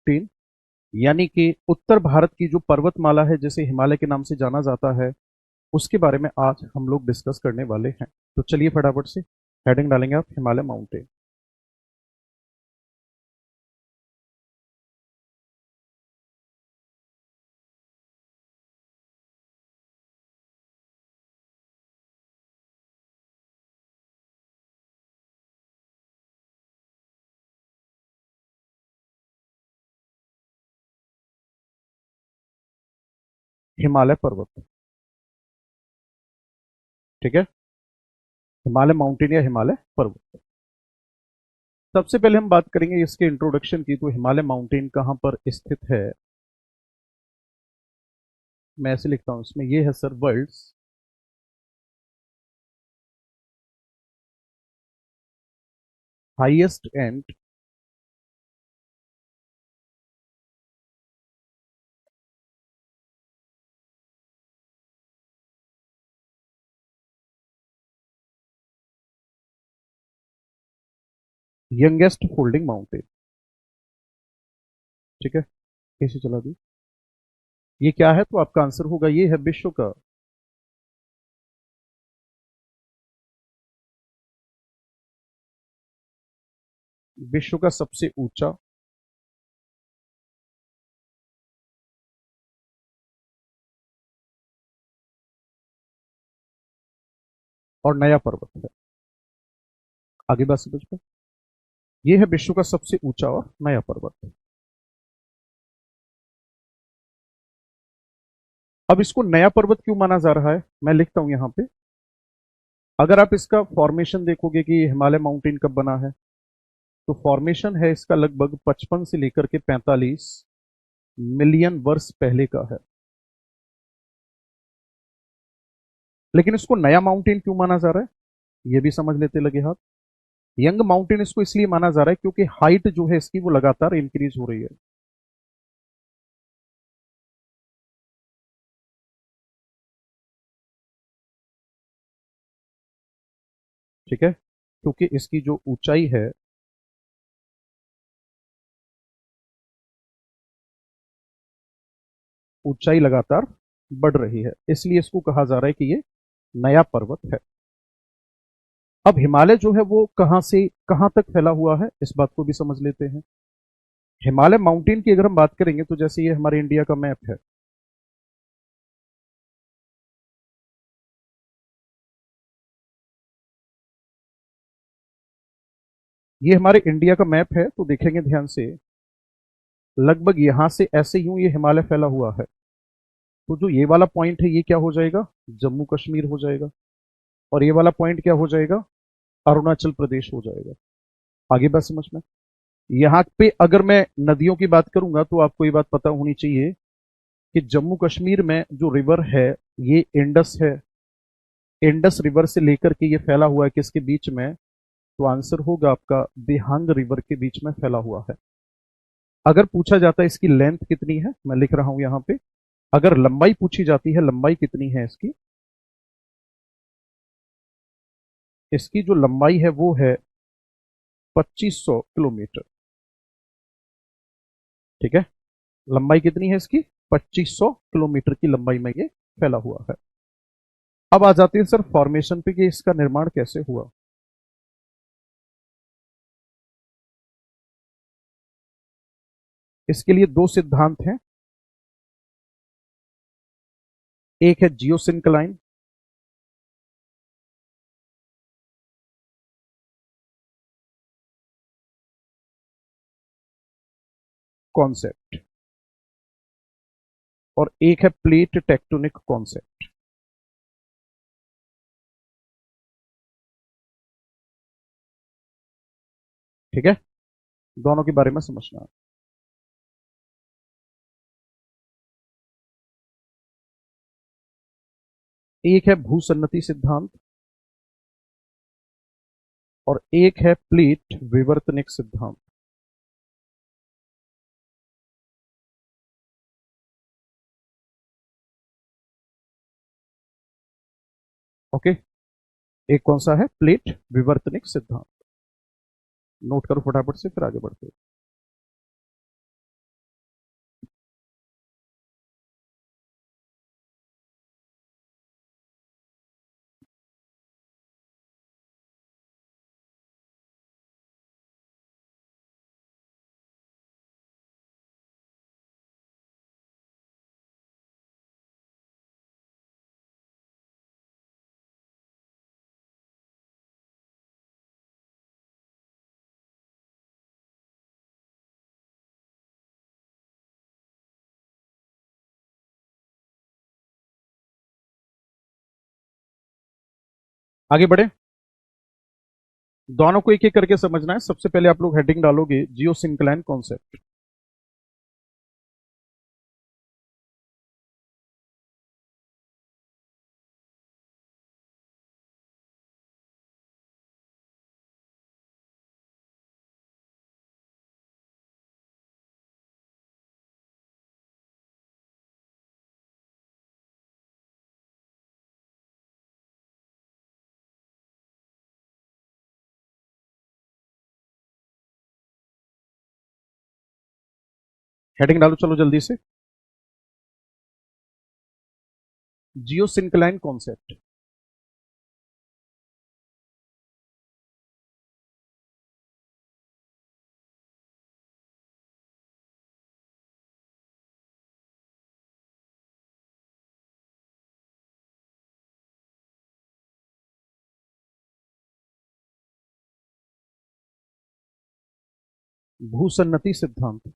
Mountain, यानी कि उत्तर भारत की जो पर्वतमाला है जिसे हिमालय के नाम से जाना जाता है, उसके बारे में आज हम लोग डिस्कस करने वाले हैं। तो चलिए फटाफट से हेडिंग डालेंगे आप, हिमालय माउंटेन। हिमालय पर्वत, ठीक है। हिमालय माउंटेन या हिमालय पर्वत। सबसे पहले हम बात करेंगे इसके इंट्रोडक्शन की। तो हिमालय माउंटेन कहाँ पर स्थित है? मैं ऐसे लिखता हूं इसमें, ये है sir world's highest and youngest folding mountain, ठीक है। कैसे चला दी? ये क्या है? तो आपका आंसर होगा, ये है विश्व का विश्व का सबसे ऊंचा और नया पर्वत है। आगे बात समझ में? ये है विश्व का सबसे ऊंचा और नया पर्वत। अब इसको नया पर्वत क्यों माना जा रहा है, मैं लिखता हूं यहां पे। अगर आप इसका फॉर्मेशन देखोगे कि हिमालय माउंटेन कब बना है, तो फॉर्मेशन है इसका लगभग 55 से लेकर के 45 मिलियन वर्ष पहले का है। लेकिन इसको नया माउंटेन क्यों माना जा रहा है, ये भी समझ लेते लगे हाथ। यंग माउंटेन इसको इसलिए माना जा रहा है क्योंकि हाइट जो है इसकी वो लगातार इंक्रीज हो रही है, ठीक है। क्योंकि इसकी जो ऊंचाई है, ऊंचाई लगातार बढ़ रही है, इसलिए इसको कहा जा रहा है कि ये नया पर्वत है। अब हिमालय जो है वो कहां से कहां तक फैला हुआ है, इस बात को भी समझ लेते हैं। हिमालय माउंटेन की अगर हम बात करेंगे तो जैसे ये हमारे इंडिया का मैप है, ये हमारे इंडिया का मैप है, तो देखेंगे ध्यान से, लगभग यहां से ऐसे यूं ये हिमालय फैला हुआ है। तो जो ये वाला पॉइंट है ये क्या हो जाएगा? जम्मू कश्मीर हो जाएगा। और ये वाला पॉइंट क्या हो जाएगा? अरुणाचल प्रदेश हो जाएगा। आगे बात समझ में? यहाँ पे अगर मैं नदियों की बात करूंगा तो आपको ये बात पता होनी चाहिए कि जम्मू कश्मीर में जो रिवर है ये इंडस है। इंडस रिवर से लेकर के ये फैला हुआ है किसके बीच में? तो आंसर होगा आपका दिहांग रिवर के बीच में फैला हुआ है। अगर पूछा जाता है इसकी लेंथ कितनी है, मैं लिख रहा हूं यहाँ पे। अगर लंबाई पूछी जाती है, लंबाई कितनी है इसकी? इसकी जो लंबाई है वो है 2500 किलोमीटर, ठीक है। लंबाई कितनी है इसकी? 2500 किलोमीटर की लंबाई में ये फैला हुआ है। अब आ जाते हैं सर फॉर्मेशन पे कि इसका निर्माण कैसे हुआ। इसके लिए दो सिद्धांत हैं। एक है जियोसिंक्लाइन कॉन्सेप्ट, और एक है प्लेट टेक्टोनिक कॉन्सेप्ट, ठीक है। दोनों के बारे में समझना है। एक है भूसन्नति सिद्धांत और एक है प्लेट विवर्तनिक सिद्धांत। ओके। एक कौन सा है? प्लेट विवर्तनिक सिद्धांत। नोट करो फटाफट से, फिर आगे बढ़ते हैं। आगे बढ़े, दोनों को एक एक करके समझना है। सबसे पहले आप लोग हेडिंग डालोगे जियो सिंक्लाइन कॉन्सेप्ट। हेडिंग डालो चलो जल्दी से, जियो सिंक्लाइन कॉन्सेप्ट। भूसन्नति सिद्धांत।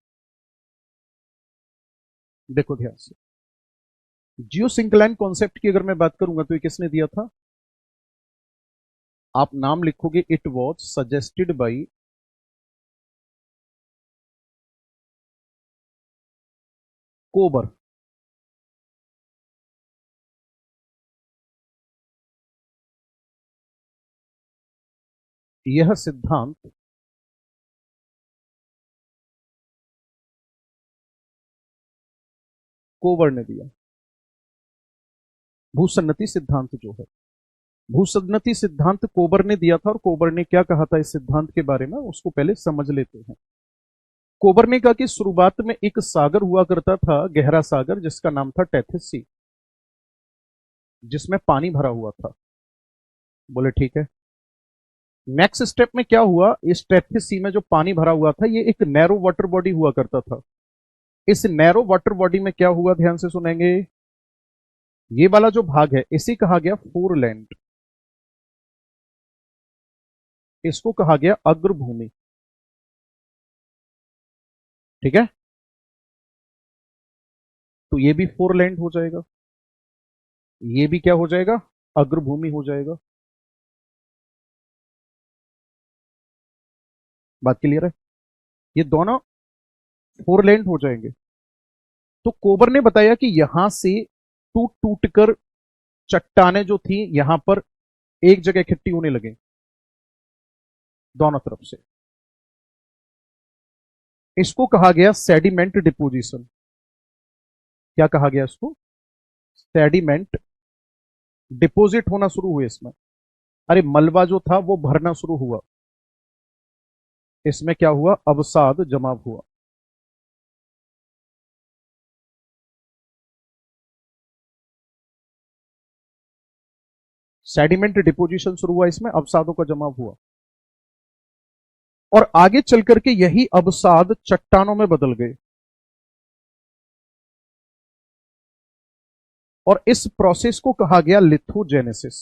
देखो ध्यान से, जियो सिंक्लाइन कॉन्सेप्ट की अगर मैं बात करूंगा तो ये किसने दिया था? आप नाम लिखोगे, इट वॉज सजेस्टेड बाई कोबर। यह सिद्धांत कोबर ने दिया। भूसन्नति सिद्धांत जो है, भूसन्नति सिद्धांत कोबर ने दिया था। और कोबर ने क्या कहा था इस सिद्धांत के बारे में, उसको पहले समझ लेते हैं। कोबर ने कहा कि शुरुआत में एक सागर हुआ करता था, गहरा सागर, जिसका नाम था टेथिस सी, जिसमें पानी भरा हुआ था। बोले ठीक है। नेक्स्ट स्टेप में क्या हुआ, इस टेथिस सी में जो पानी भरा हुआ था ये एक नैरो वाटर बॉडी हुआ करता था। इस नैरो वाटर बॉडी में क्या हुआ, ध्यान से सुनेंगे। ये वाला जो भाग है इसे कहा गया फोरलैंड, इसको कहा गया अग्रभूमि। ठीक है, तो ये भी फोरलैंड हो जाएगा, ये भी क्या हो जाएगा, अग्रभूमि हो जाएगा। बात क्लियर है, ये दोनों फोरलैंड हो जाएंगे। तो कोबर ने बताया कि यहां से टूट टूट कर चट्टाने जो थी यहां पर एक जगह इकट्ठी होने लगे दोनों तरफ से। इसको कहा गया सेडिमेंट डिपोजिशन। क्या कहा गया इसको, सेडिमेंट डिपोजिट होना शुरू हुए इसमें। अरे मलबा जो था वो भरना शुरू हुआ, इसमें क्या हुआ, अवसाद जमा हुआ। सेडिमेंट डिपोजिशन शुरू हुआ, इसमें अवसादों का जमा हुआ। और आगे चल करके यही अवसाद चट्टानों में बदल गए। और इस प्रोसेस को कहा गया लिथोजेनेसिस।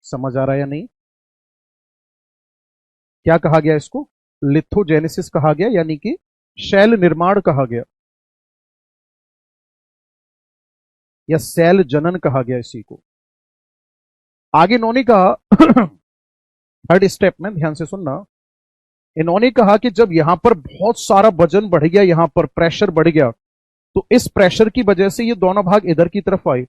समझ आ रहा है या नहीं, क्या कहा गया इसको, लिथोजेनेसिस कहा गया, यानी कि शैल निर्माण कहा गया, या सेल जनन कहा गया इसी को। आगे इन्होंने कहा थर्ड स्टेप में ध्यान से सुनना, इन्होंने कहा कि जब यहां पर बहुत सारा वजन बढ़ गया, यहां पर प्रेशर बढ़ गया, तो इस प्रेशर की वजह से ये दोनों भाग इधर की तरफ आए।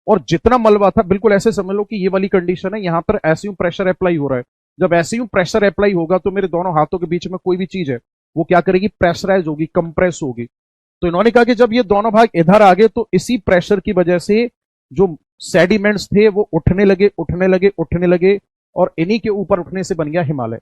और जितना मलबा था, बिल्कुल ऐसे समझ लो कि ये वाली कंडीशन है, यहां पर ऐसे ही प्रेशर अप्लाई हो रहा है। जब ऐसे ही प्रेशर अप्लाई होगा तो मेरे दोनों हाथों के बीच में कोई भी चीज है वो क्या करेगी, प्रेशराइज होगी, कंप्रेस होगी। तो इन्होंने कहा कि जब ये दोनों भाग इधर आ गए तो इसी प्रेशर की वजह से जो सेडिमेंट्स थे वो उठने लगे, उठने लगे, उठने लगे, और इन्हीं के ऊपर उठने से बन गया हिमालय।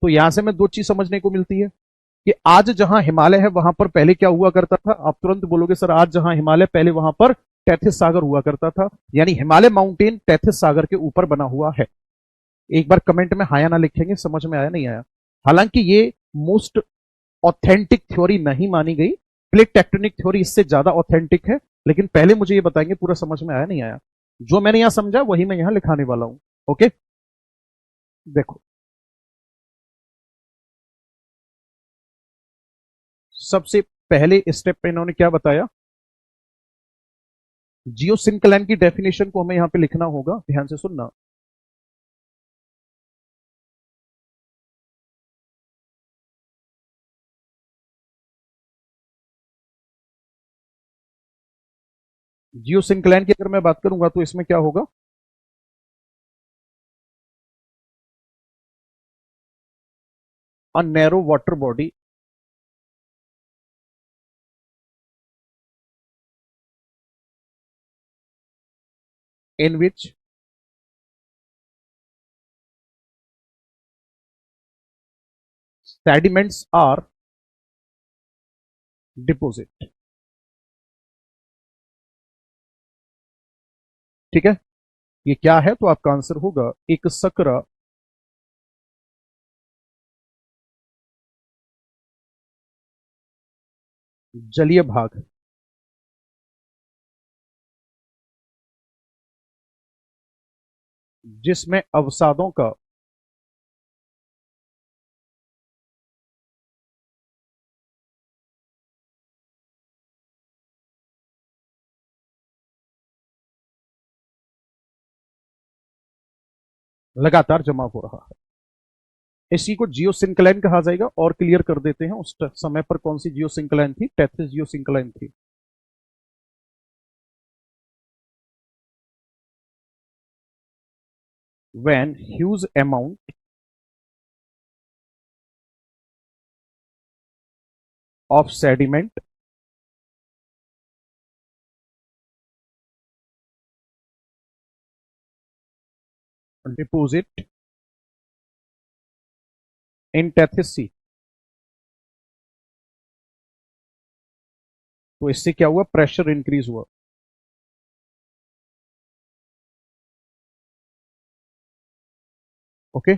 तो यहां से हमें दो चीज समझने को मिलती है कि आज जहां हिमालय है वहां पर पहले क्या हुआ करता था। आप तुरंत बोलोगे सर आज जहां हिमालय, पहले वहां पर तैथिस सागर हुआ करता था, यानी हिमालय माउंटेन तैथिस सागर के ऊपर बना हुआ है। एक बार कमेंट में हाया ना लिखेंगे, समझ में आया नहीं आया। हालांकि ये मोस्ट ऑथेंटिक थ्योरी नहीं मानी गई, प्लेट टेक्टोनिक थ्योरी इससे ज्यादा ऑथेंटिक है। लेकिन पहले मुझे ये बताएंगे पूरा समझ में आया नहीं आया, जो मैंने यहां समझा वही मैं यहां लिखाने वाला हूं। ओके, देखो सबसे पहले स्टेप पे इन्होंने क्या बताया, जियोसिंक्लान की डेफिनेशन को हमें यहां पे लिखना होगा, ध्यान से सुनना। जियोसिंक्लान की अगर मैं बात करूंगा तो इसमें क्या होगा? A narrow water body in which sediments are deposit। ठीक है, ये क्या है? तो आपका आंसर होगा एक सकरा जलीय भाग, जिसमें अवसादों का लगातार जमा हो रहा है। इसी को जियोसिंक्लाइन कहा जाएगा। और क्लियर कर देते हैं उस समय पर कौन सी जियोसिंक्लाइन थी? टेथिस जियोसिंक्लाइन थी। when huge amount of sediment deposit in Tethys Sea। तो इससे क्या हुआ? प्रेशर इंक्रीज हुआ। ओके,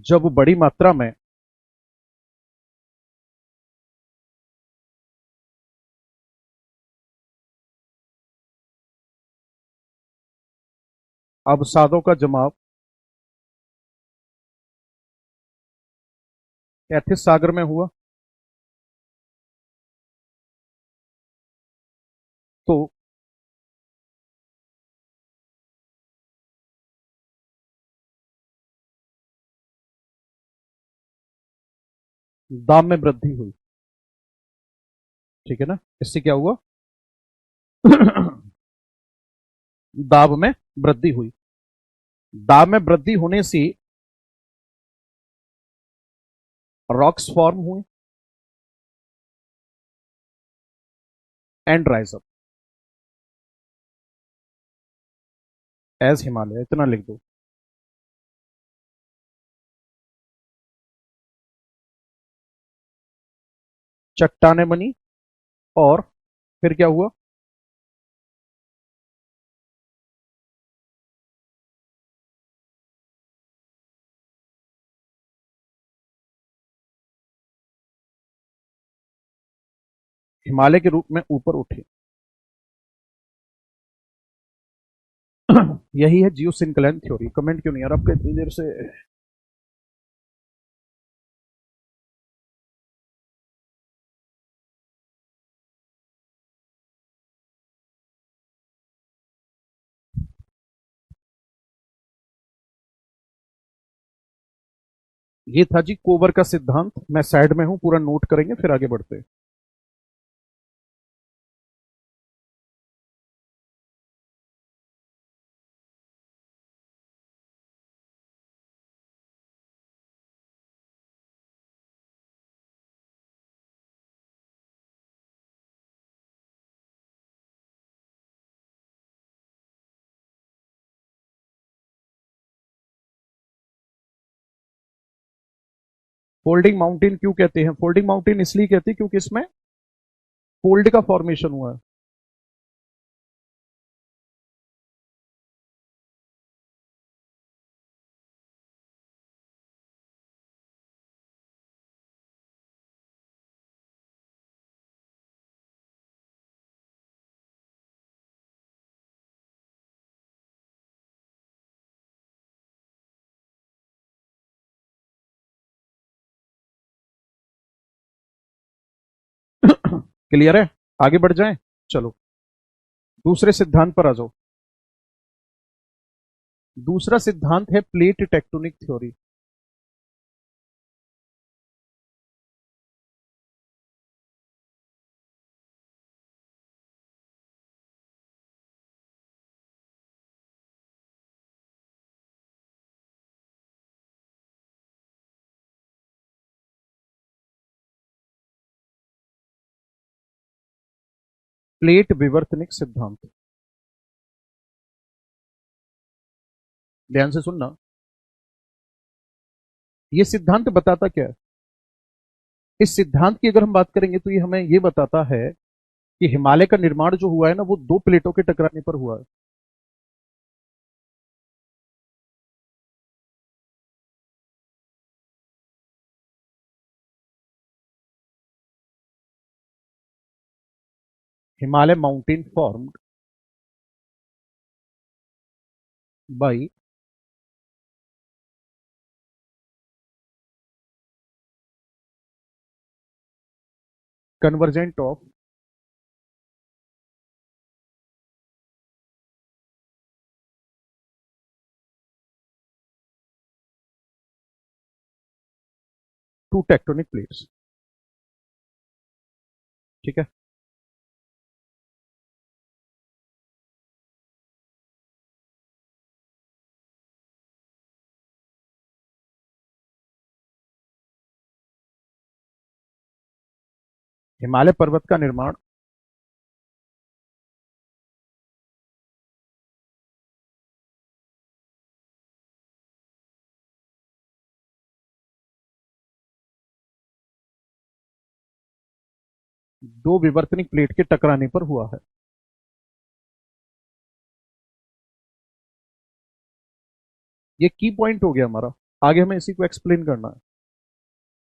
जब बड़ी मात्रा में अवसादों का जमाव कैथिस सागर में हुआ, तो दाब में वृद्धि हुई। ठीक है ना? इससे क्या हुआ? दाब में वृद्धि हुई। दाब में वृद्धि होने से रॉक्स फॉर्म हुए and rise up as Himalaya. इतना लिख दो। चट्टाने बनी और फिर क्या हुआ? हिमालय के रूप में ऊपर उठे। यही है जियोसिंक्लाइन थ्योरी। कमेंट क्यों नहीं यार आपका इतनी देर से? ये था जी कोबर का सिद्धांत। मैं साइड में हूं, पूरा नोट करेंगे फिर आगे बढ़ते हैं। फोल्डिंग माउंटेन क्यों कहते हैं? फोल्डिंग माउंटेन इसलिए कहते हैं क्योंकि इसमें फोल्ड का फॉर्मेशन हुआ है। क्लियर है? आगे बढ़ जाएं। चलो दूसरे सिद्धांत पर आ जाओ। दूसरा सिद्धांत है प्लेट टेक्टोनिक थ्योरी। प्लेट विवर्तनिक सिद्धांत। ध्यान से सुनना। ये सिद्धांत बताता क्या है? इस सिद्धांत की अगर हम बात करेंगे तो ये हमें ये बताता है कि हिमालय का निर्माण जो हुआ है ना, वो दो प्लेटों के टकराने पर हुआ है। Himalaya mountain formed by convergent of two tectonic plates. ठीक है। हिमालय पर्वत का निर्माण दो विवर्तनिक प्लेट के टकराने पर हुआ है। ये की पॉइंट हो गया हमारा। आगे हमें इसी को एक्सप्लेन करना है।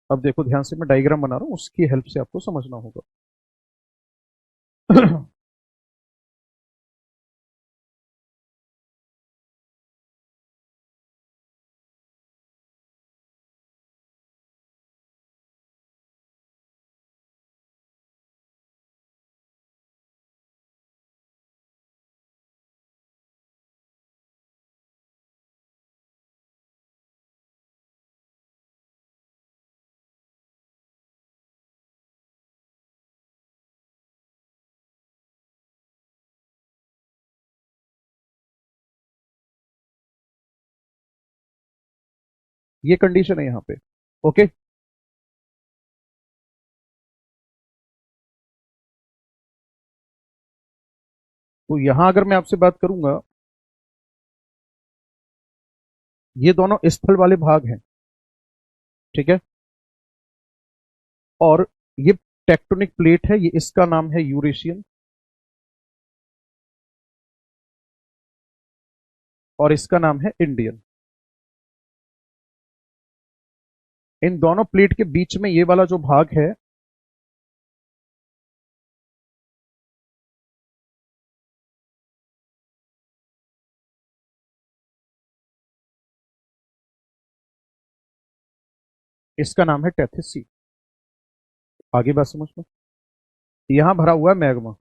अब देखो ध्यान से, मैं डायग्राम बना रहा हूं, उसकी हेल्प से आपको समझना होगा। ये कंडीशन है यहाँ पे। ओके। तो यहां अगर मैं आपसे बात करूंगा, ये दोनों स्थल वाले भाग हैं। ठीक है। और ये टेक्टोनिक प्लेट है, ये इसका नाम है यूरेशियन, और इसका नाम है इंडियन। इन दोनों प्लेट के बीच में ये वाला जो भाग है, इसका नाम है टेथिस सी। आगे बात समझ में। यहां भरा हुआ है मैग्मा।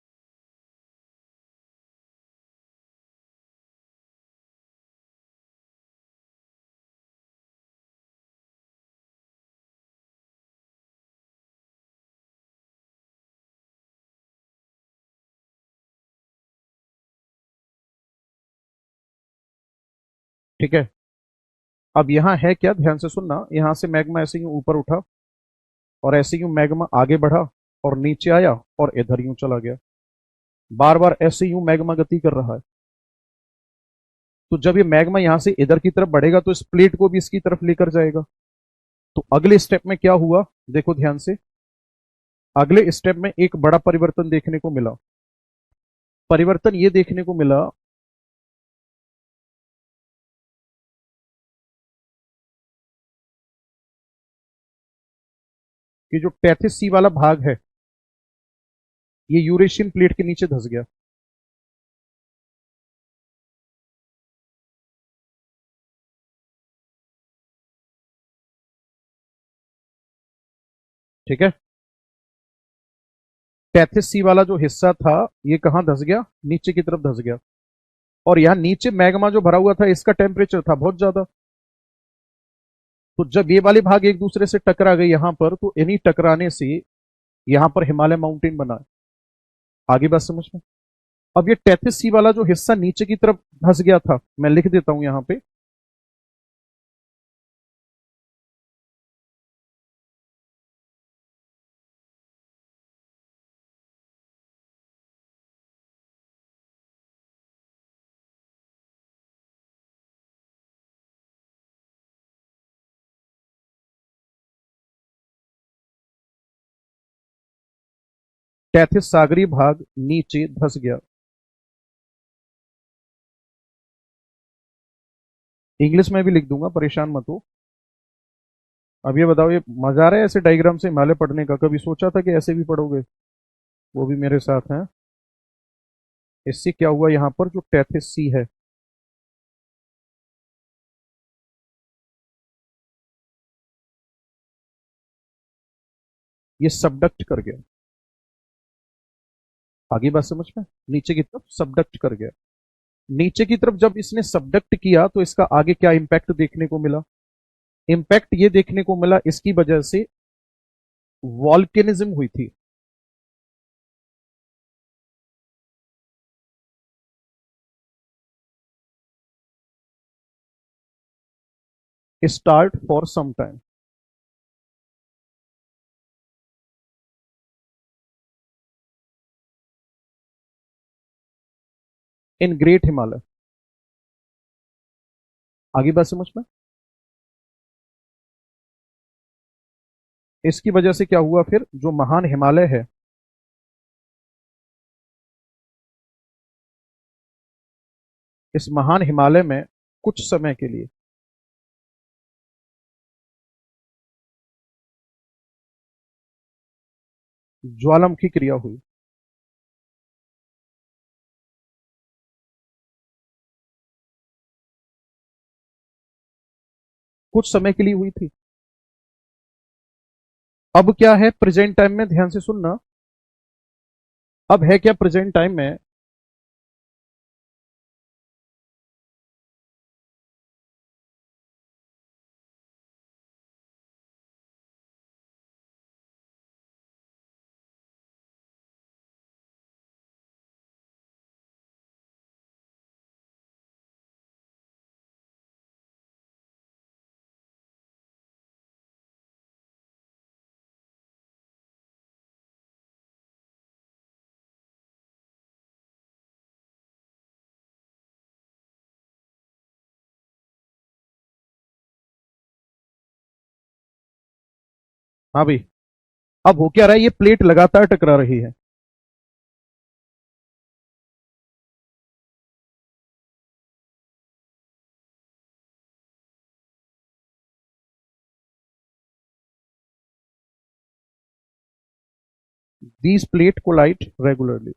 ठीक है। अब यहां है क्या, ध्यान से सुनना। यहां से मैग्मा ऐसे यूं ऊपर उठा, और ऐसे यूं मैग्मा आगे बढ़ा, और नीचे आया, और इधर यूं चला गया। बार बार ऐसे यूं मैग्मा गति कर रहा है। तो जब ये मैग्मा यहां से इधर की तरफ बढ़ेगा तो इस प्लेट को भी इसकी तरफ लेकर जाएगा। तो अगले स्टेप में क्या हुआ, देखो ध्यान से। अगले स्टेप में एक बड़ा परिवर्तन देखने को मिला। परिवर्तन ये देखने को मिला कि जो टेथिस सी वाला भाग है, ये यूरेशियन प्लेट के नीचे धंस गया। ठीक है। टैथिस सी वाला जो हिस्सा था ये कहां धस गया, नीचे की तरफ धस गया। और यहां नीचे मैग्मा जो भरा हुआ था इसका टेम्परेचर था बहुत ज्यादा। तो जब ये वाले भाग एक दूसरे से टकरा गए यहां पर, तो इन्हीं टकराने से यहां पर हिमालय माउंटेन बना है। आगे बात समझ में। अब ये टैथिस सी वाला जो हिस्सा नीचे की तरफ धस गया था, मैं लिख देता हूं यहां पे। टैथिस सागरी भाग नीचे धस गया। इंग्लिश में भी लिख दूंगा, परेशान मत हो। अब ये बताओ, ये मजा आ रहा है ऐसे डायग्राम से हिमालय पढ़ने का? कभी सोचा था कि ऐसे भी पढ़ोगे? वो भी मेरे साथ हैं। इससे क्या हुआ, यहां पर जो टैथिस सी है ये सबडक्ट कर गया। आगे बात समझ में। नीचे की तरफ सबडक्ट कर गया। नीचे की तरफ जब इसने सबडक्ट किया तो इसका आगे क्या इंपैक्ट देखने को मिला? इंपैक्ट ये देखने को मिला, इसकी वजह से वॉल्केनिज्म हुई थी। Start for some time. In great Himalaya. आगे बात समझ में। इसकी वजह से क्या हुआ, फिर जो महान हिमालय है, इस महान हिमालय में कुछ समय के लिए ज्वालामुखी क्रिया हुई। कुछ समय के लिए हुई थी। अब क्या है प्रेजेंट टाइम में, ध्यान से सुनना। अब है क्या प्रेजेंट टाइम में, हाँ भाई, अब हो क्या रहा है, ये प्लेट लगातार टकरा रही है। These plate collide regularly.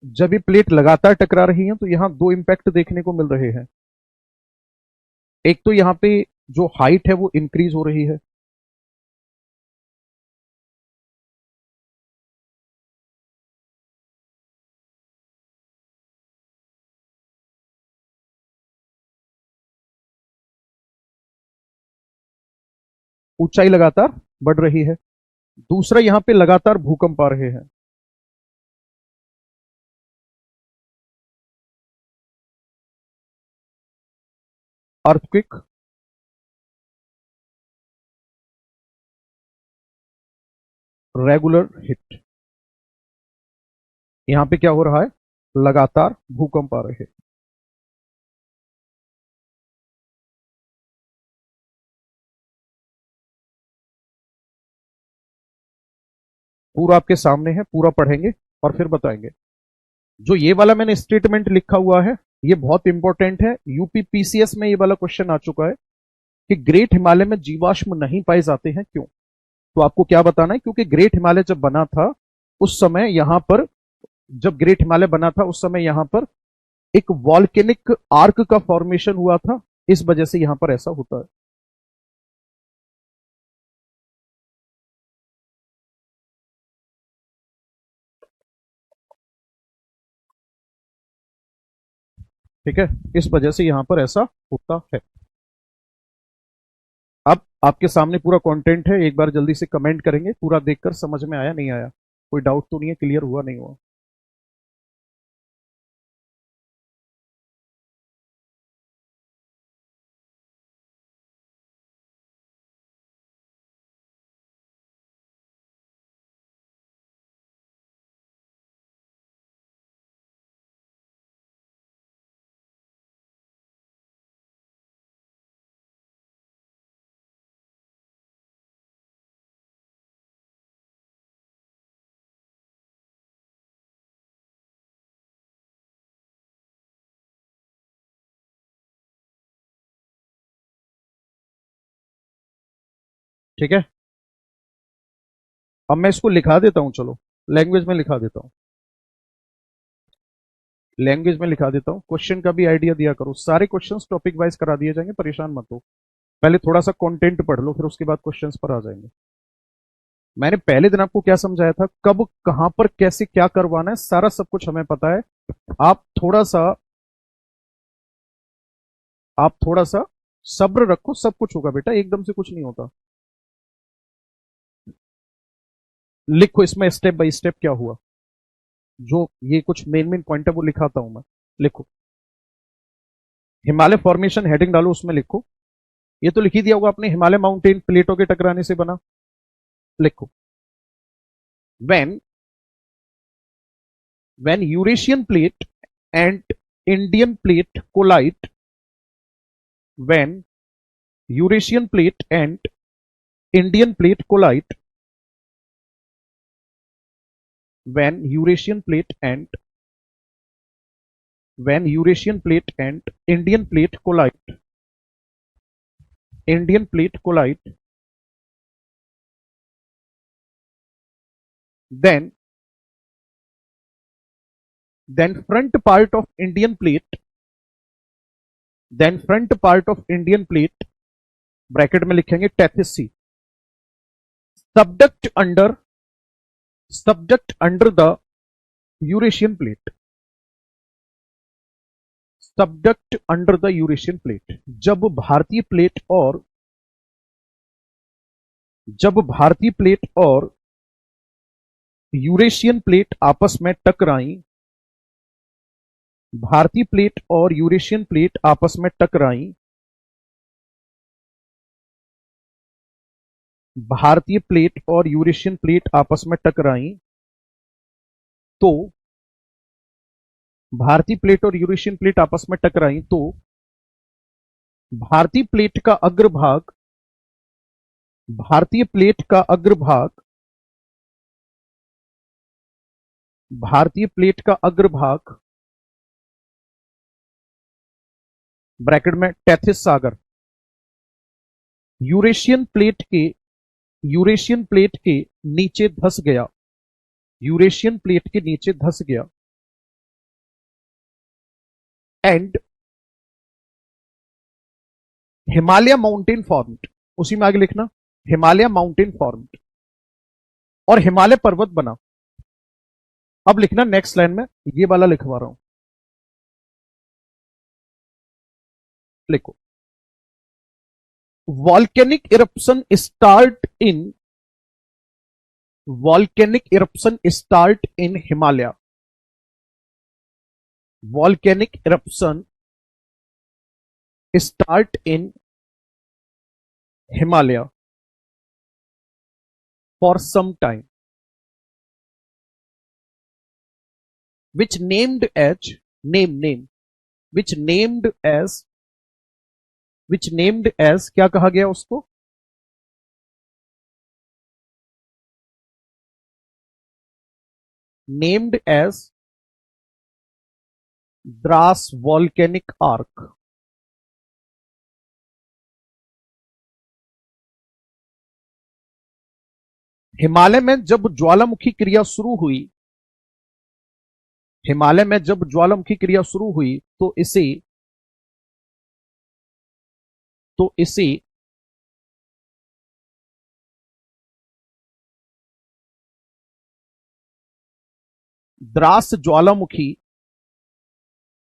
जब ये प्लेट लगातार टकरा रही है तो यहां दो इंपैक्ट देखने को मिल रहे हैं। एक तो यहां पे जो हाइट है वो इंक्रीज हो रही है। ऊंचाई लगातार बढ़ रही है। दूसरा, यहां पे लगातार भूकंप आ रहे हैं। अर्थक्वेक। Regular hit. यहां पे क्या हो रहा है, लगातार भूकंप आ रहे हैं। पूरा आपके सामने है, पूरा पढ़ेंगे और फिर बताएंगे। जो ये वाला मैंने स्टेटमेंट लिखा हुआ है ये बहुत इंपॉर्टेंट है। यूपी पीसीएस में ये वाला क्वेश्चन आ चुका है कि ग्रेट हिमालय में जीवाश्म नहीं पाए जाते हैं, क्यों? तो आपको क्या बताना है, क्योंकि ग्रेट हिमालय जब बना था उस समय यहां पर, जब ग्रेट हिमालय बना था उस समय यहां पर एक वॉल्केनिक आर्क का फॉर्मेशन हुआ था, इस वजह से यहां पर ऐसा होता है। ठीक है, इस वजह से यहां पर ऐसा होता है। अब आपके सामने पूरा कंटेंट है, एक बार जल्दी से कमेंट करेंगे पूरा देखकर, समझ में आया नहीं आया, कोई डाउट तो नहीं है, क्लियर हुआ नहीं हुआ। ठीक है, अब मैं इसको लिखा देता हूं, चलो लैंग्वेज में लिखा देता हूं, लैंग्वेज में लिखा देता हूं। क्वेश्चन का भी आइडिया दिया करो, सारे क्वेश्चंस टॉपिक वाइज करा दिए जाएंगे, परेशान मत हो। पहले थोड़ा सा कंटेंट पढ़ लो, फिर उसके बाद क्वेश्चंस पर आ जाएंगे। मैंने पहले दिन आपको क्या समझाया था, कब कहां पर कैसे क्या करवाना है, सारा सब कुछ हमें पता है। आप थोड़ा सा आप थोड़ा सा सब्र रखो, सब कुछ होगा बेटा, एकदम से कुछ नहीं होता। लिखो इसमें स्टेप बाय स्टेप क्या हुआ, जो ये कुछ मेन मेन पॉइंट है वो लिखाता हूं मैं। लिखो, हिमालय फॉर्मेशन हेडिंग डालो, उसमें लिखो, ये तो लिख ही दिया होगा आपने, हिमालय माउंटेन प्लेटों के टकराने से बना। लिखो, when when Eurasian plate and Indian plate collide, when Eurasian plate and Indian plate collide, when Eurasian plate and when Eurasian plate and Indian plate collide, Indian plate collide, then then front part of Indian plate, then front part of Indian plate, bracket में लिखेंगे Tethys sea, subduct under subduct under the Eurasian plate, subduct under the Eurasian plate. जब भारतीय plate और Eurasian plate आपस में टकराई, भारतीय plate और यूरेशियन प्लेट आपस में टकराई, भारतीय प्लेट और यूरेशियन प्लेट आपस में टकराई, तो भारतीय प्लेट और यूरेशियन प्लेट आपस में टकराई तो भारतीय प्लेट का अग्रभाग, भारतीय प्लेट का अग्रभाग, भारतीय प्लेट का अग्रभाग, ब्रैकेट में टेथिस सागर, यूरेशियन प्लेट के यूरेशियन प्लेट के नीचे धंस गया, यूरेशियन प्लेट के नीचे धंस गया, एंड हिमालय माउंटेन फॉर्म्ड, उसी में आगे लिखना हिमालय माउंटेन फॉर्म्ड, और हिमालय पर्वत बना। अब लिखना नेक्स्ट लाइन में, ये वाला लिखवा रहा हूं, लिखो, volcanic eruption start in volcanic eruption start in Himalaya, volcanic eruption start in Himalaya for some time, which named as which named as क्या कहा गया उसको, named as Dras volcanic arc, Himalaya में जब ज्वालामुखी क्रिया शुरू हुई, हिमालय में जब ज्वालामुखी क्रिया शुरू हुई तो इसे द्रास ज्वालामुखी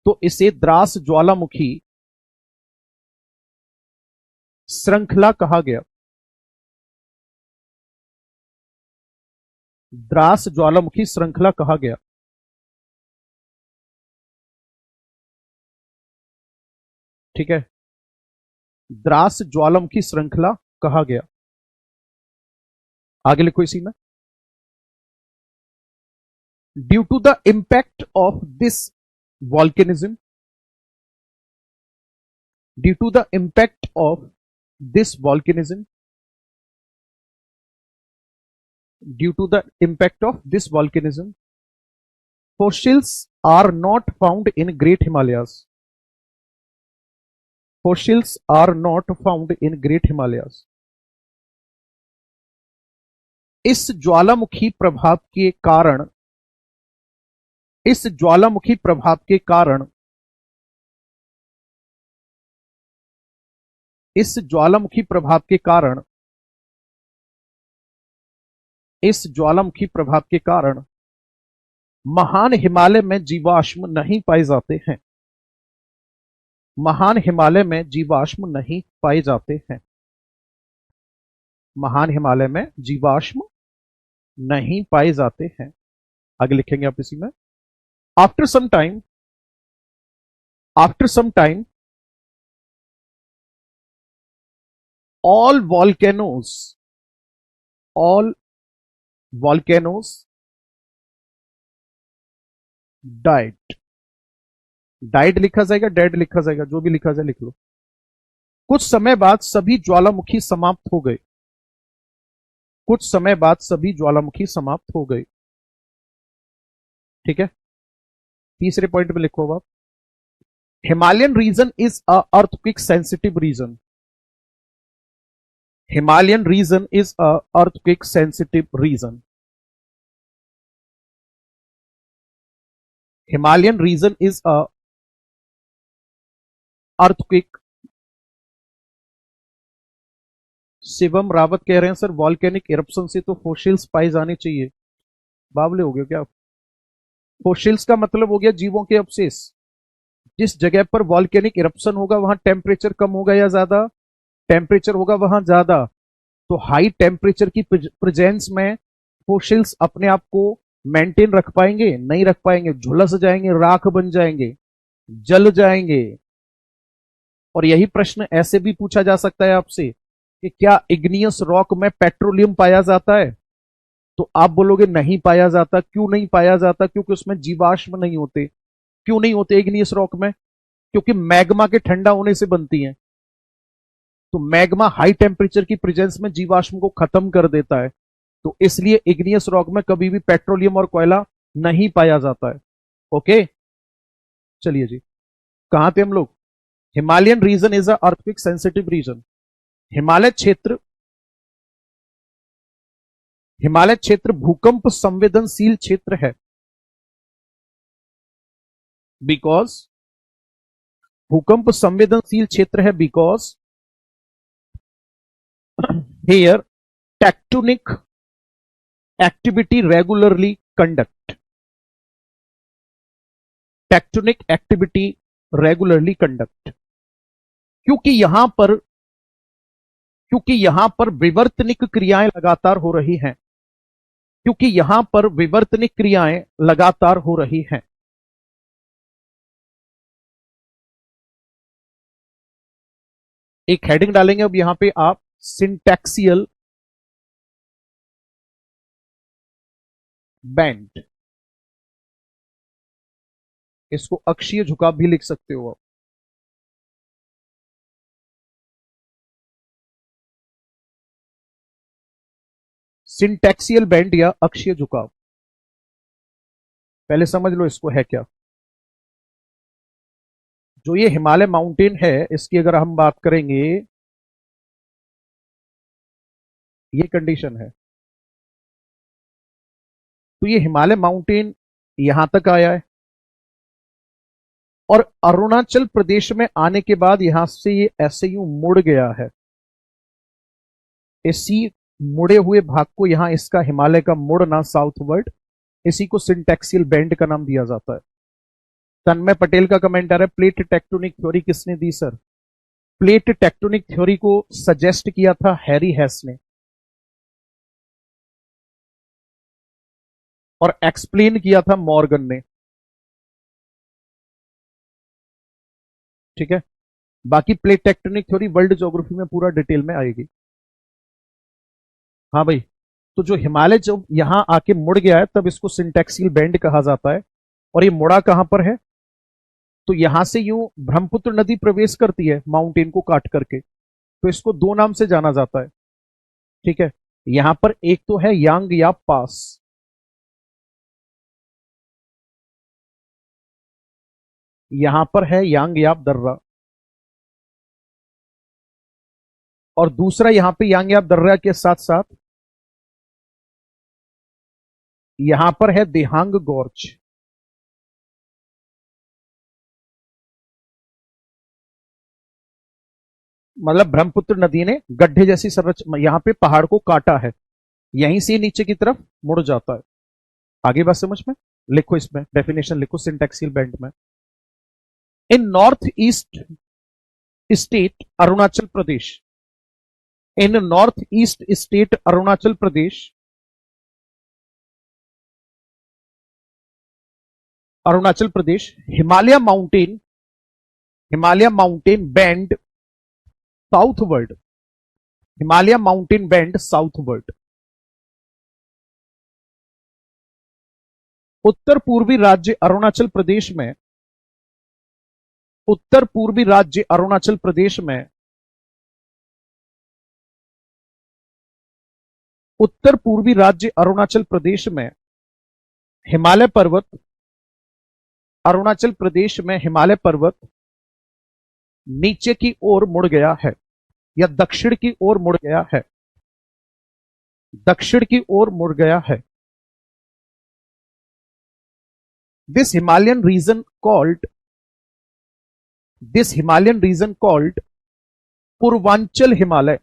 तो इसे द्रास ज्वालामुखी श्रृंखला कहा गया। द्रास ज्वालामुखी श्रृंखला कहा गया। ठीक है, द्रास ज्वालामुखी श्रृंखला कहा गया। आगे लिखो इसी में, due to the impact of this volcanism, due to the impact of this volcanism, due to the impact of this volcanism, fossils are not found in Great Himalayas. Fossils are not found in Great Himalayas. इस ज्वालामुखी प्रभाव के कारण, इस ज्वालामुखी प्रभाव के कारण, इस ज्वालामुखी प्रभाव के कारण, इस ज्वालामुखी प्रभाव के कारण महान हिमालय में जीवाश्म नहीं पाए जाते हैं। महान हिमालय में जीवाश्म नहीं पाए जाते हैं। महान हिमालय में जीवाश्म नहीं पाए जाते हैं। आगे लिखेंगे आप इसी में, after some time, after some time all volcanoes, all volcanoes died, died लिखा जाएगा, डेड लिखा जाएगा, जो भी लिखा जाए लिख लो। कुछ समय बाद सभी ज्वालामुखी समाप्त हो गए। कुछ समय बाद सभी ज्वालामुखी समाप्त हो गए। ठीक है, तीसरे पॉइंट पे लिखो आप, Himalayan region is a earthquake sensitive region. Himalayan region is a earthquake sensitive region. Himalayan region is a earthquake। Shivam Rawat कह रहे हैं सर वॉल्केनिक इरप्शन से तो फोसिल्स पाए जाने चाहिए। बावले हो गए क्या? फोसिल्स का मतलब हो गया जीवों के अवशेष। जिस जगह पर वॉल्केनिक इरप्शन होगा वहां टेम्परेचर कम होगा या ज्यादा? टेम्परेचर होगा वहां ज्यादा। तो हाई टेम्परेचर की प्रेजेंस में फोसिल्स अपने आप को मेंटेन रख पाएंगे? नहीं रख पाएंगे, झुलस जाएंगे, राख बन जाएंगे, जल जाएंगे। और यही प्रश्न ऐसे भी पूछा जा सकता है आपसे कि क्या इग्नियस रॉक में पेट्रोलियम पाया जाता है? तो आप बोलोगे नहीं पाया जाता। क्यों नहीं पाया जाता? क्योंकि उसमें जीवाश्म नहीं होते। क्यों नहीं होते इग्नियस रॉक में? क्योंकि मैग्मा के ठंडा होने से बनती है। तो मैग्मा हाई टेम्परेचर की प्रेजेंस में जीवाश्म को खत्म कर देता है। तो इसलिए इग्नियस रॉक में कभी भी पेट्रोलियम और कोयला नहीं पाया जाता है। ओके, चलिए जी, कहां थे हम लोग? Himalayan region is a earthquake sensitive region. Himalaya क्षेत्र, हिमालय क्षेत्र भूकंप संवेदनशील क्षेत्र है। बिकॉज, भूकंप संवेदनशील क्षेत्र है because here tectonic activity regularly conduct, tectonic activity regularly conduct। क्योंकि यहां पर विवर्तनिक क्रियाएं लगातार हो रही हैं। क्योंकि यहां पर विवर्तनिक क्रियाएं लगातार हो रही हैं। एक हेडिंग डालेंगे अब यहां पे आप, सिंटैक्सियल बैंड। इसको अक्षीय झुकाव भी लिख सकते हो आप। सिंटैक्सियल बैंड या अक्षीय झुकाव, पहले समझ लो इसको है क्या। जो ये हिमालय माउंटेन है इसकी अगर हम बात करेंगे, ये कंडीशन है। तो ये हिमालय माउंटेन यहां तक आया है, और अरुणाचल प्रदेश में आने के बाद यहां से ये ऐसे यूं मुड़ गया है। इसी मुड़े हुए भाग को यहां इसका हिमालय का मुड़ना साउथवर्ड, इसी को सिंटैक्सियल बेंड का नाम दिया जाता है। तन्मय पटेल का कमेंट आ रहा है, प्लेट टेक्टोनिक थ्योरी किसने दी सर? प्लेट टेक्टोनिक थ्योरी को सजेस्ट किया था हैरी हेस ने, और एक्सप्लेन किया था मॉर्गन ने। ठीक है, बाकी plate tectonic theory world geography में पूरा डिटेल में आएगी। हाँ भाई, तो जो हिमालय जब यहां आके मुड़ गया है तब इसको सिंटैक्सियल बेंड कहा जाता है। और ये मुड़ा कहां पर है? तो यहां से यूं ब्रह्मपुत्र नदी प्रवेश करती है माउंटेन को काट करके, तो इसको दो नाम से जाना जाता है। ठीक है, यहां पर एक तो है यांग याप पास, यहां पर है यांग याप दर्रा, और दूसरा यहां पे यांग याप दर्रा के साथ साथ यहां पर है देहांग गॉर्ज। मतलब ब्रह्मपुत्र नदी ने गड्ढे जैसी संरचना यहां पे पहाड़ को काटा है, यहीं से नीचे की तरफ मुड़ जाता है। आगे बात समझ में? लिखो, इसमें डेफिनेशन लिखो सिंटैक्सियल बेंड में। In north east state Arunachal Pradesh, in north east state Arunachal Pradesh, Arunachal Pradesh Himalaya mountain bend southward, Himalaya mountain bend southward, उत्तर पूर्वी राज्य अरुणाचल प्रदेश में, उत्तर पूर्वी राज्य अरुणाचल प्रदेश में, उत्तर पूर्वी राज्य अरुणाचल प्रदेश में हिमालय पर्वत, अरुणाचल प्रदेश में हिमालय पर्वत नीचे की ओर मुड़ गया है, या दक्षिण की ओर मुड़ गया है, दक्षिण की ओर मुड़ गया है। This Himalayan reason called, this Himalayan reason called Purvanchal Himalaya,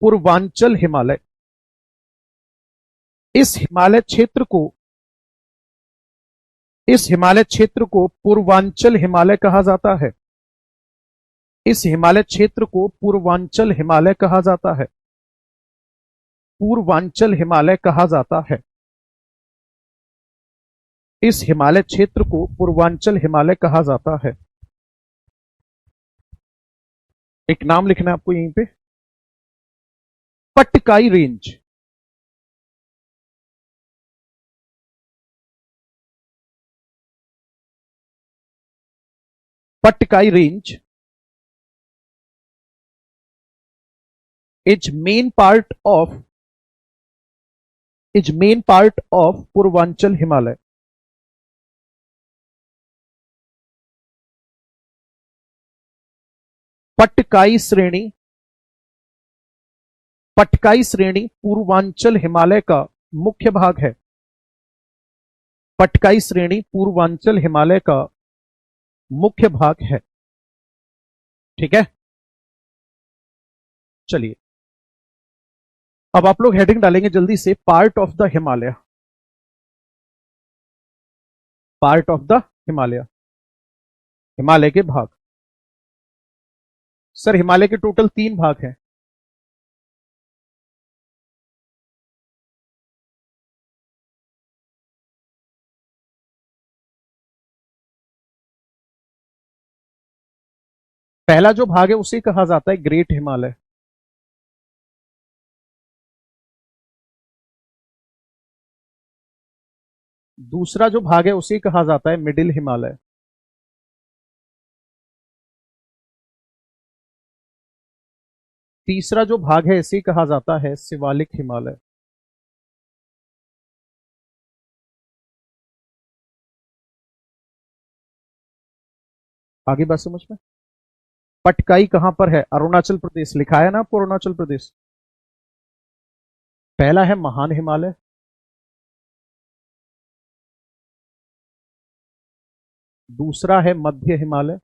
Purvanchal Himalaya, इस हिमालय क्षेत्र को, इस हिमालय क्षेत्र को पूर्वांचल हिमालय कहा जाता है, इस हिमालय क्षेत्र को पूर्वांचल हिमालय कहा जाता है, पूर्वांचल हिमालय कहा जाता है, इस हिमालय क्षेत्र को पूर्वांचल हिमालय कहा जाता है। एक नाम लिखना है आपको यहीं पे, Patkai range, Patkai range is main part of, is main part of Purvanchal Himalaya, Patkai श्रेणी, पटकाई श्रेणी पूर्वांचल हिमालय का मुख्य भाग है, पटकाई श्रेणी पूर्वांचल हिमालय का मुख्य भाग है। ठीक है, चलिए अब आप लोग हेडिंग डालेंगे जल्दी से, part of the Himalaya, part of the Himalaya, Himalaya के भाग। सर हिमालय के टोटल 3 भाग हैं। पहला जो भाग है उसे कहा जाता है ग्रेट हिमालय, दूसरा जो भाग है उसे कहा जाता है मिडिल हिमालय, तीसरा जो भाग है इसे कहा जाता है शिवालिक हिमालय। आगे बात समझ में? पटकाई कहां पर है? अरुणाचल प्रदेश, लिखा है ना आपको अरुणाचल प्रदेश। पहला है महान हिमालय, दूसरा है मध्य हिमालय,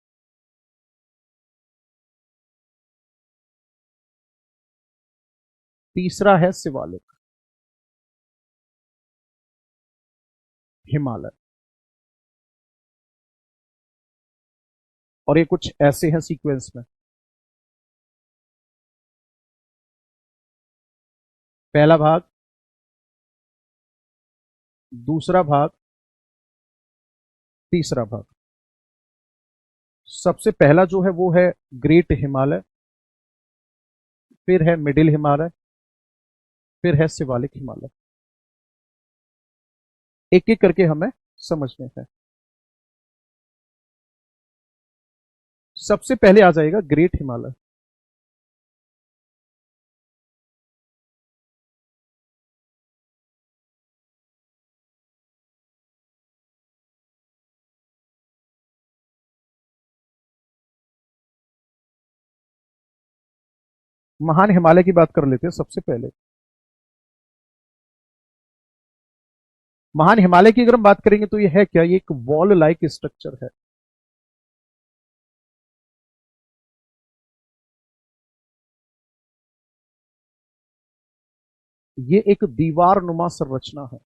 तीसरा है शिवालिक हिमालय। और ये कुछ ऐसे हैं सीक्वेंस में। पहला भाग, दूसरा भाग, तीसरा भाग। सबसे पहला जो है वो है ग्रेट हिमालय, फिर है मिडिल हिमालय, फिर है शिवालिक हिमालय। एक एक करके हमें समझने हैं। सबसे पहले आ जाएगा ग्रेट हिमालय। महान हिमालय की बात कर लेते हैं सबसे पहले। महान हिमालय की अगर हम बात करेंगे तो ये है क्या, ये एक वॉल लाइक स्ट्रक्चर है। ये एक दीवार नुमा संरचना है।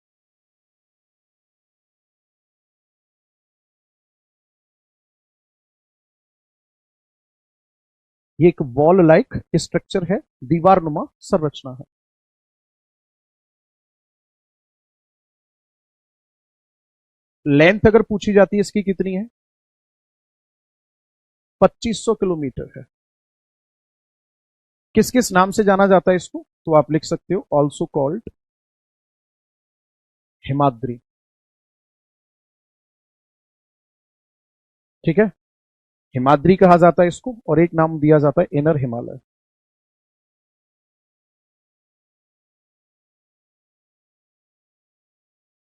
ये एक वॉल लाइक स्ट्रक्चर है, दीवार नुमा संरचना है। लेंथ अगर पूछी जाती है इसकी कितनी है, 2500 किलोमीटर है। किस किस नाम से जाना जाता है इसको, तो आप लिख सकते हो ऑल्सो कॉल्ड हिमाद्री। ठीक है, हिमाद्री कहा जाता है इसको, और एक नाम दिया जाता है इनर हिमालय।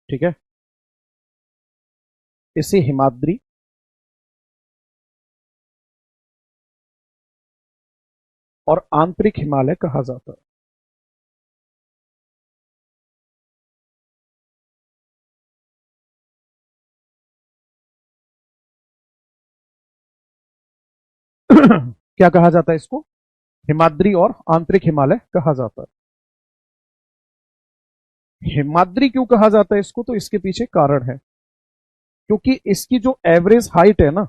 ठीक है, इसे हिमाद्री और आंतरिक हिमालय कहा जाता है। क्या कहा जाता है इसको, हिमाद्री और आंतरिक हिमालय कहा जाता है। हिमाद्री क्यों कहा जाता है इसको, तो इसके पीछे कारण है। क्योंकि इसकी जो एवरेज हाइट है ना,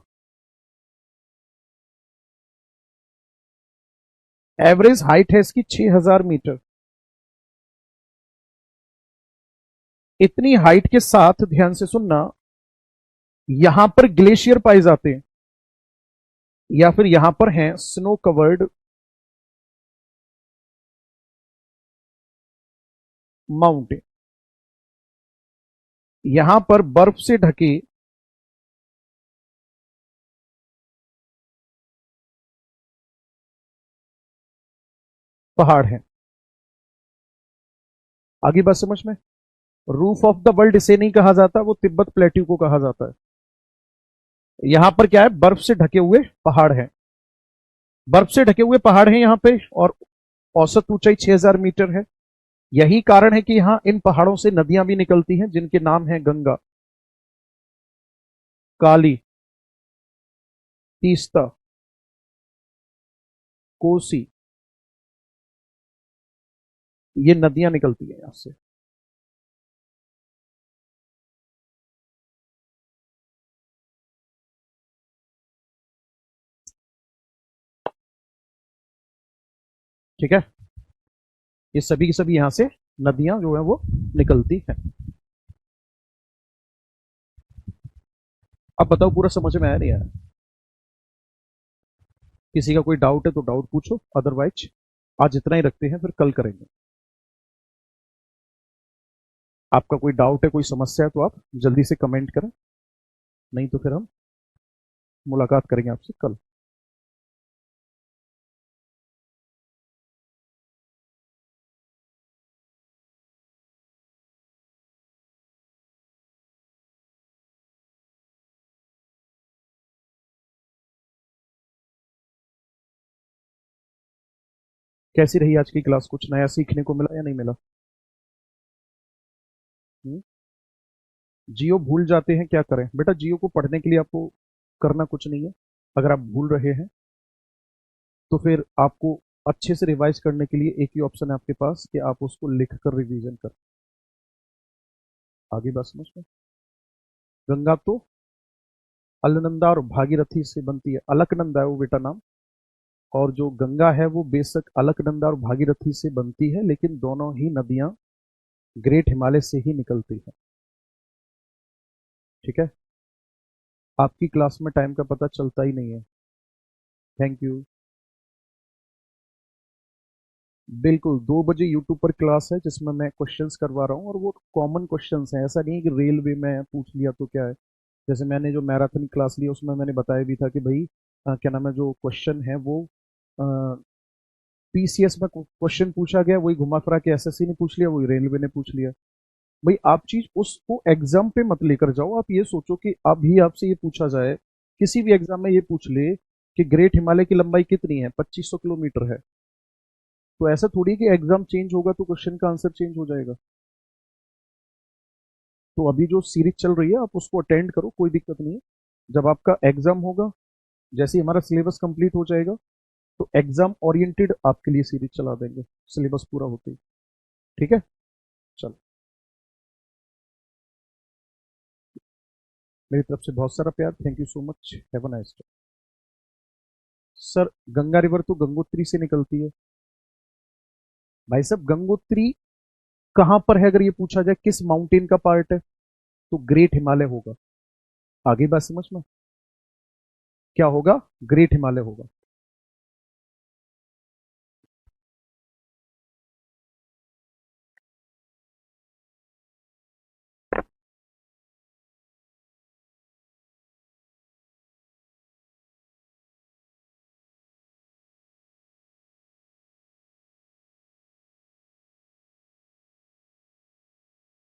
एवरेज हाइट है इसकी 6000 मीटर। इतनी हाइट के साथ ध्यान से सुनना, यहां पर ग्लेशियर पाए जाते हैं, या फिर यहां पर हैं स्नो कवर्ड माउंटेन। यहां पर बर्फ से ढके पहाड़ हैं। आगे बात समझ में। रूफ ऑफ द वर्ल्ड इसे नहीं कहा जाता, वो तिब्बत प्लेट्यू को कहा जाता है। यहां पर क्या है, बर्फ से ढके हुए पहाड़ हैं। बर्फ से ढके हुए पहाड़ हैं यहां पे, और औसत ऊंचाई 6000 मीटर है। यही कारण है कि यहां इन पहाड़ों से नदियां भी निकलती हैं, जिनके नाम हैं गंगा, काली, तीस्ता, कोसी। ये नदियां निकलती हैं यहां से। ठीक है, ये सभी की सभी यहां से नदियां जो है वो निकलती हैं। अब बताओ पूरा समझ में आया नहीं आया। किसी का कोई डाउट है तो डाउट पूछो, अदरवाइज आज इतना ही रखते हैं, फिर कल करेंगे। आपका कोई डाउट है, कोई समस्या है, तो आप जल्दी से कमेंट करें, नहीं तो फिर हम मुलाकात करेंगे आपसे कल। कैसी रही आज की क्लास, कुछ नया सीखने को मिला या नहीं मिला? जियो भूल जाते हैं, क्या करें बेटा? जियो को पढ़ने के लिए आपको करना कुछ नहीं है। अगर आप भूल रहे हैं तो फिर आपको अच्छे से रिवाइज करने के लिए एक ही ऑप्शन है आपके पास कि आप उसको लिख कर रिवीजन कर। आगे बात समझ में? गंगा तो अलनंदा और भागीरथी से बनती है। अलकनंदा है वो बेटा नाम। और जो गंगा है वो बेशक अलकनंदा और भागीरथी से बनती है, लेकिन दोनों ही नदियां ग्रेट हिमालय से ही निकलती हैं। ठीक है। आपकी क्लास में टाइम का पता चलता ही नहीं है। Thank you. बिल्कुल 2 बजे यूट्यूब पर क्लास है जिसमें मैं क्वेश्चंस करवा रहा हूँ, और वो कॉमन क्वेश्चंस हैं। ऐसा नहीं है कि रेलवे में पूछ लिया तो क्या है। जैसे मैंने जो मैराथन क्लास ली उसमें मैंने बताया भी था कि भाई क्या नाम है, जो क्वेश्चन है वो पीसीएस में क्वेश्चन पूछा गया, वही घुमा फिरा के एसएससी ने पूछ लिया, वही रेलवे ने पूछ लिया। भाई आप चीज उसको एग्जाम पे मत लेकर जाओ। आप ये सोचो कि अभी आपसे ये पूछा जाए, किसी भी एग्जाम में ये पूछ ले कि ग्रेट हिमालय की लंबाई कितनी है, 2500 किलोमीटर है। तो ऐसा थोड़ी कि एग्जाम चेंज होगा तो क्वेश्चन का आंसर चेंज हो जाएगा। तो अभी जो सीरीज चल रही है आप उसको अटेंड करो, कोई दिक्कत नहीं है। जब आपका एग्जाम होगा, जैसे ही हमारा सिलेबस कंप्लीट हो जाएगा, तो एग्जाम ओरिएंटेड आपके लिए सीरीज चला देंगे सिलेबस पूरा होते ही। ठीक है। चलो, मेरी तरफ से बहुत सारा प्यार। Thank you so much. Have a nice day. Sir, Ganga river तो गंगोत्री से निकलती है। भाई साहब, गंगोत्री कहां पर है? अगर ये पूछा जाए किस माउंटेन का पार्ट है, तो ग्रेट हिमालय होगा। आगे बात समझ में? क्या होगा? ग्रेट हिमालय होगा।